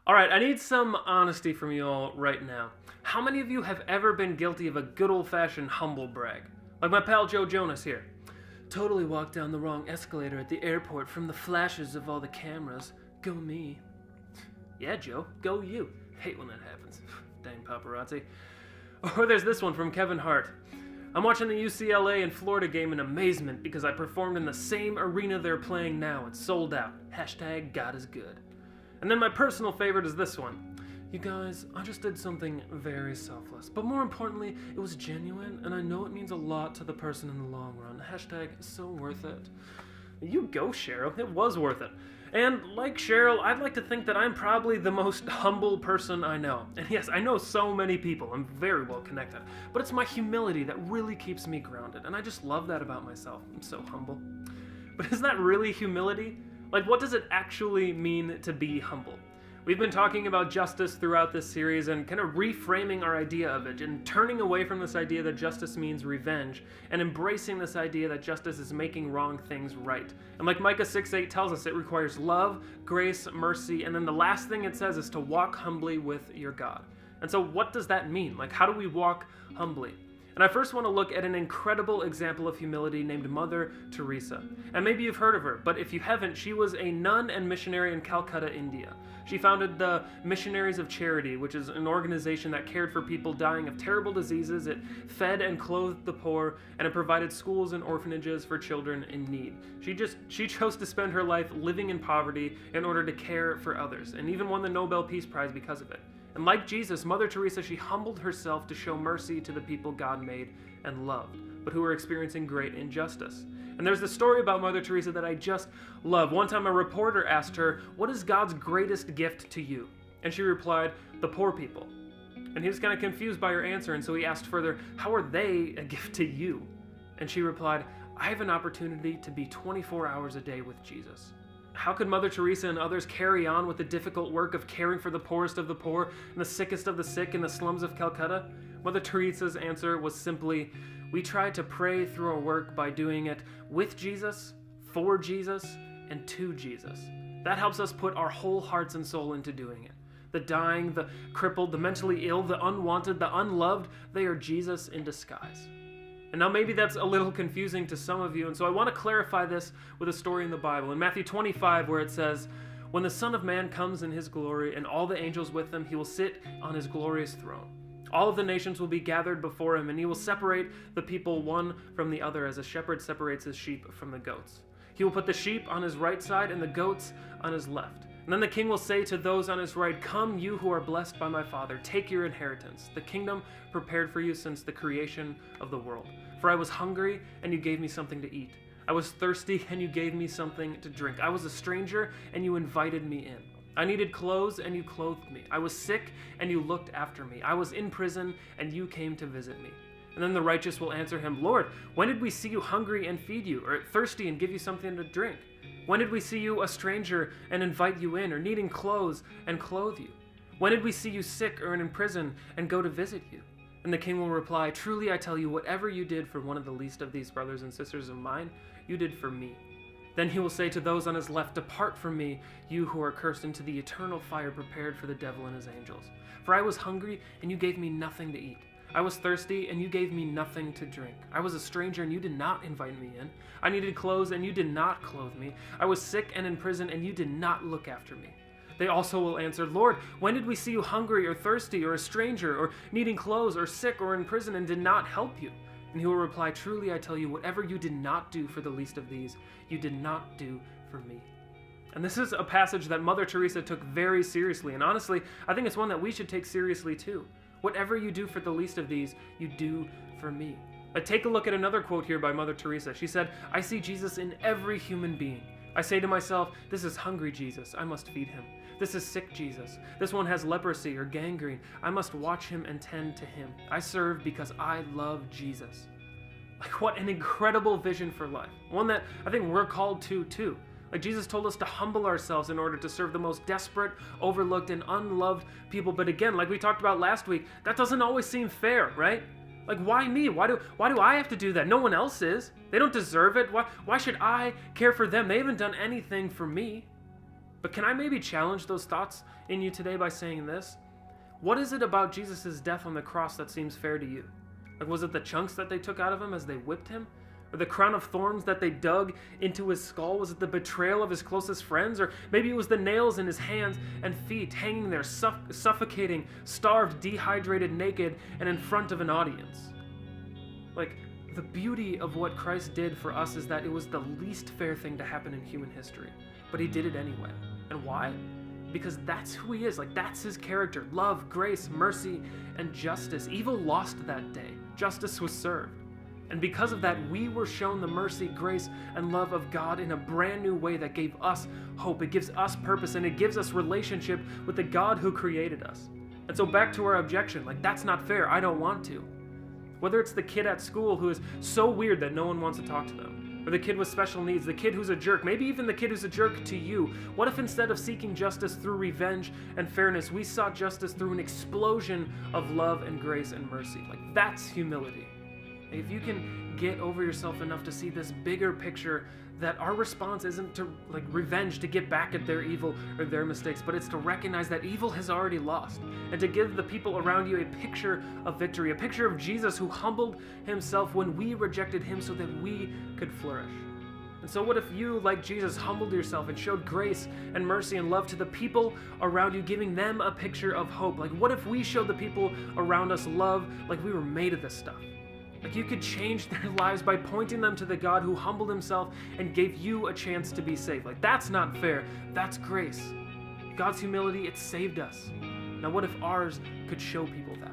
All right, I need some honesty from you all right now. How many of you have ever been guilty of a good old-fashioned humble brag? Like my pal Joe Jonas here. Totally walked down the wrong escalator at the airport from the flashes of all the cameras. Go me. Yeah, Joe, go you. Hate when that happens. Dang paparazzi. Or there's this one from Kevin Hart. I'm watching the UCLA and Florida game in amazement because I performed in the same arena they're playing now. It's sold out. Hashtag God is good. And then my personal favorite is this one. You guys, I just did something very selfless, but more importantly, it was genuine, and I know it means a lot to the person in the long run. Hashtag so worth it. You go, Cheryl. It was worth it. And like Cheryl, I'd like to think that I'm probably the most humble person I know. And yes, I know so many people. I'm very well connected. But it's my humility that really keeps me grounded, and I just love that about myself. I'm so humble. But is that really humility? Like, what does it actually mean to be humble? We've been talking about justice throughout this series and kind of reframing our idea of it and turning away from this idea that justice means revenge and embracing this idea that justice is making wrong things right. And like Micah 6:8 tells us, it requires love, grace, mercy, and then the last thing it says is to walk humbly with your God. And so what does that mean? Like, how do we walk humbly? And I first want to look at an incredible example of humility named Mother Teresa. And maybe you've heard of her, but if you haven't, she was a nun and missionary in Calcutta, India. She founded the Missionaries of Charity, which is an organization that cared for people dying of terrible diseases. It fed and clothed the poor, and it provided schools and orphanages for children in need. She chose to spend her life living in poverty in order to care for others, and even won the Nobel Peace Prize because of it. And like Jesus, Mother Teresa, she humbled herself to show mercy to the people God made and loved, but who were experiencing great injustice. And there's this story about Mother Teresa that I just love. One time a reporter asked her, "What is God's greatest gift to you?" And she replied, "The poor people." And he was kind of confused by her answer, and so he asked further, "How are they a gift to you?" And she replied, "I have an opportunity to be 24 hours a day with Jesus." How could Mother Teresa and others carry on with the difficult work of caring for the poorest of the poor and the sickest of the sick in the slums of Calcutta? Mother Teresa's answer was simply, "We try to pray through our work by doing it with Jesus, for Jesus, and to Jesus. That helps us put our whole hearts and soul into doing it. The dying, the crippled, the mentally ill, the unwanted, the unloved, they are Jesus in disguise." And now maybe that's a little confusing to some of you, and so I want to clarify this with a story in the Bible. In Matthew 25, where it says, "When the Son of Man comes in his glory and all the angels with him, he will sit on his glorious throne. All of the nations will be gathered before him, and he will separate the people one from the other as a shepherd separates his sheep from the goats. He will put the sheep on his right side and the goats on his left. And then the king will say to those on his right, 'Come, you who are blessed by my Father, take your inheritance, the kingdom prepared for you since the creation of the world. For I was hungry, and you gave me something to eat. I was thirsty, and you gave me something to drink. I was a stranger, and you invited me in. I needed clothes, and you clothed me. I was sick, and you looked after me. I was in prison, and you came to visit me.' And then the righteous will answer him, 'Lord, when did we see you hungry and feed you, or thirsty and give you something to drink? When did we see you a stranger and invite you in, or needing clothes and clothe you? When did we see you sick or in prison and go to visit you?' And the king will reply, 'Truly I tell you, whatever you did for one of the least of these brothers and sisters of mine, you did for me.' Then he will say to those on his left, 'Depart from me, you who are cursed, into the eternal fire prepared for the devil and his angels. For I was hungry, and you gave me nothing to eat. I was thirsty, and you gave me nothing to drink. I was a stranger, and you did not invite me in. I needed clothes, and you did not clothe me. I was sick and in prison, and you did not look after me.' They also will answer, 'Lord, when did we see you hungry or thirsty or a stranger or needing clothes or sick or in prison and did not help you?' And he will reply, 'Truly I tell you, whatever you did not do for the least of these, you did not do for me.'" And this is a passage that Mother Teresa took very seriously. And honestly, I think it's one that we should take seriously too. Whatever you do for the least of these, you do for me. But take a look at another quote here by Mother Teresa. She said, "I see Jesus in every human being. I say to myself, this is hungry Jesus, I must feed him. This is sick Jesus. This one has leprosy or gangrene. I must watch him and tend to him. I serve because I love Jesus." Like, what an incredible vision for life. One that I think we're called to too. Like, Jesus told us to humble ourselves in order to serve the most desperate, overlooked, and unloved people. But again, like we talked about last week, that doesn't always seem fair, right? Like, why me? Why do I have to do that? No one else is. They don't deserve it. Why should I care for them? They haven't done anything for me. But can I maybe challenge those thoughts in you today by saying this? What is it about Jesus' death on the cross that seems fair to you? Like, was it the chunks that they took out of him as they whipped him? Or the crown of thorns that they dug into his skull? Was it the betrayal of his closest friends? Or maybe it was the nails in his hands and feet hanging there suffocating, starved, dehydrated, naked, and in front of an audience? Like, the beauty of what Christ did for us is that it was the least fair thing to happen in human history. But he did it anyway. And why? Because that's who he is. Like, that's his character. Love, grace, mercy, and justice. Evil lost that day. Justice was served. And because of that, we were shown the mercy, grace, and love of God in a brand new way that gave us hope. It gives us purpose, and it gives us relationship with the God who created us. And so back to our objection, like, that's not fair. I don't want to. Whether it's the kid at school who is so weird that no one wants to talk to them, or the kid with special needs, the kid who's a jerk, maybe even the kid who's a jerk to you. What if instead of seeking justice through revenge and fairness, we sought justice through an explosion of love and grace and mercy? Like, that's humility. If you can get over yourself enough to see this bigger picture, that our response isn't to revenge, to get back at their evil or their mistakes, but it's to recognize that evil has already lost, and to give the people around you a picture of victory, a picture of Jesus who humbled himself when we rejected him so that we could flourish. And so what if you, like Jesus, humbled yourself and showed grace and mercy and love to the people around you, giving them a picture of hope? Like, what if we showed the people around us love like we were made of this stuff? Like, you could change their lives by pointing them to the God who humbled himself and gave you a chance to be saved. Like, that's not fair. That's grace. God's humility, it saved us. Now, what if ours could show people that?